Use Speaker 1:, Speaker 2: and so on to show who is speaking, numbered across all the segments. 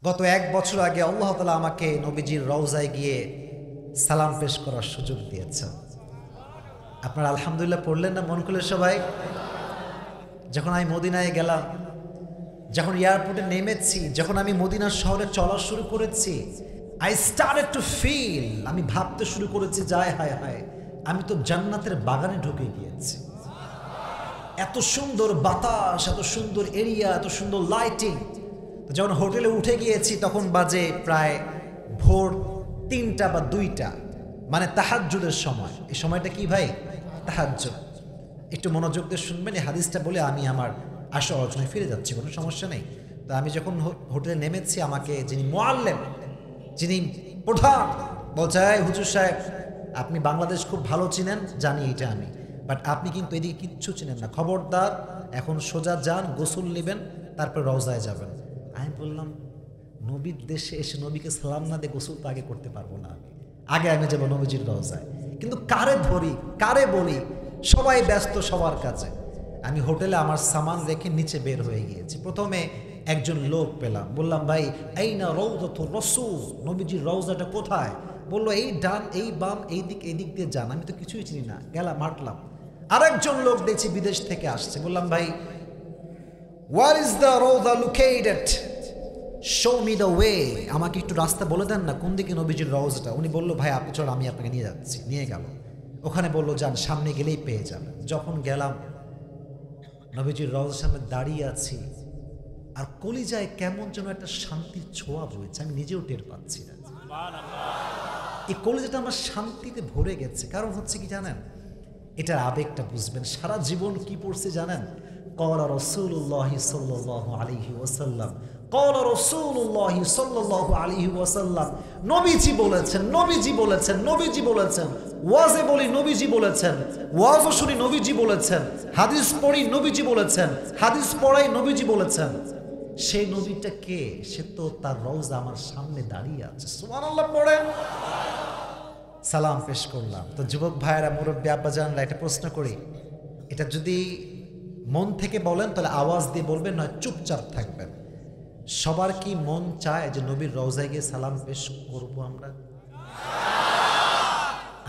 Speaker 1: গত 1 বছর আগে আল্লাহ তাআলা আমাকে নবীজির রওজায় গিয়ে সালাম পেশ করার সুযোগ দিয়েছেন। আপনারা আলহামদুলিল্লাহ পড়লেন না মন খুলে সবাই? যখন আমি মদিনায় গেলাম, যখন এয়ারপোর্টে নেমেছি, যখন আমি মদিনার শহরে চলা শুরু করেছি, আই স্টার্টেড টু ফিল, আমি ভাবতে শুরু করেছি যায় হায় হায় আমি তো জান্নাতের বাগানে ঢুকে গিয়েছি। এত সুন্দর বাতাস, এত সুন্দর এরিয়া, এত সুন্দর লাইটিং। যখন হোটেলে উঠে গিয়েছি তখন বাজে প্রায় ভোর 3টা বা 2টা, মানে তাহাজ্জুদের সময়। এই সময়টা কি ভাই? তাহাজ্জুদ। একটু মনোযোগ দিয়ে শুনবেন, এই হাদিসটা বলে আমি আমার আসল আলোচনায় ফিরে যাচ্ছি, কোনো সমস্যা নেই। তো আমি যখন হোটেলে নেমেছি, আমাকে যিনি মুআল্লিম, যিনি প্রধান, বলছে হুজুর সাহেব আপনি বাংলাদেশ খুব ভালো চিনেন, জানি এটা আমি, বাট আপনি কিন্তু এদিকে কিচ্ছু চিনেন না, খবরদার এখন সোজা যান, গোসল নেবেন, তারপর রওজায় যাবেন। আমি বললাম নবীর দেশে এসে নবীকে সালাম না দিয়ে গোসল তো আগে করতে পারবো না, আগে আমি যাবো নবীজির রওজায়। কিন্তু কারে ধরি, কারে বলি, সবাই ব্যস্ত সবার কাছে। আমি হোটেলে আমার সামান রেখে নিচে বের হয়ে গিয়েছি। প্রথমে একজন লোক পেলাম, বললাম ভাই এই না রওজাতুর রাসূল, নবীজির রওজাটা কোথায়? বললো এই ডান, এই বাম, এই দিক দিয়ে যান। আমি তো কিছুই চিনি না, গেলাম হাঁটলাম। আরেকজন লোক দেখছি বিদেশ থেকে আসছে, বললাম ভাই where is the roza located, show me the way, আমাকে একটু রাস্তা বলে দেন না, কোন দিকে নবীজির রওজাটা। উনি বললো ভাই আপনি চল, আমি আপনাকে নিয়ে যাচ্ছি। নিয়ে গেল, ওখানে বললো যান, সামনে গেলেই পেয়ে যাবেন। যখন গেলাম নবীজির রওজার সামনে দাঁড়িয়ে আছি, আর কলিজায় কেমন যেন একটা শান্তির ছোঁয়া বইছে, আমি নিজেও টের পাচ্ছি না। এই কলিজাটা আমার শান্তিতে ভরে গেছে। কারণ হচ্ছে কি জানেন, এটার আবেগটা বুঝবেন। সারা জীবন কি পড়ছে জানেন? ক্বালা রাসূলুল্লাহি সাল্লাল্লাহু আলাইহি ওয়াসাল্লাম, ক্বালা রাসূলুল্লাহি সাল্লাল্লাহু আলাইহি ওয়াসাল্লাম, নবীজি বলেছেন, নবীজি বলেছেন, নবীজি বলেছেন। ওয়াজে বলি নবীজি বলেছেন, ওয়াজও শুনি নবীজি বলেছেন, হাদিস পড়ি নবীজি বলেছেন, হাদিস পড়াই নবীজি বলেছেন। সেই নবীটা কে? সে তো তার রওজা আমার সামনে দাঁড়িয়ে আছে। সুবহানাল্লাহ পড়েন। সালাম পেশ করলাম। তো যুবক ভাইয়েরা, মুরব্বী আব্বাজানরা, একটা প্রশ্ন করি, এটা যদি মন থেকে বলেন তাহলে আওয়াজ দিয়ে বলবেন, নয় চুপচাপ থাকবেন। সবার কি মন চায় যে নবীর রওজায় গিয়ে সালাম পেশ করব আমরা?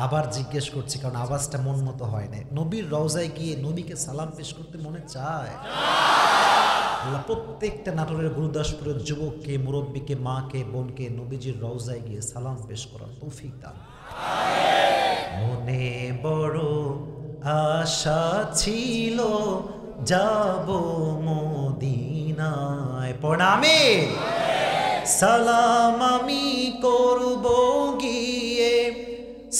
Speaker 1: আবার জিজ্ঞেস করছি, কারণ আওয়াজটা মন মতো হয় না। নবীর রওজায় গিয়ে নবীকে সালাম পেশ করতে মনে চায়? আল্লাহ প্রত্যেকটা নাটোরের গুরুদাসপুরের যুবককে, মুরব্বীকে, মাকে, বোনকে নবীজির রওজায় গিয়ে সালাম পেশ করার তৌফিক দান। মনে বড় আশা ছিল যাব মদিনায়, প্রণামে সালাম আমি করব গিয়ে,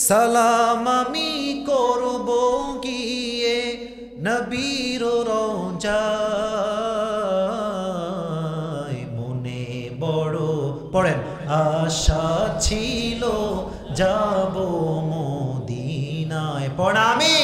Speaker 1: সালাম আমি করব গিয়ে নবীর রওজায়। মনে বড়, পড়েন, আশা ছিল যাব মদিনায়, প্রণামে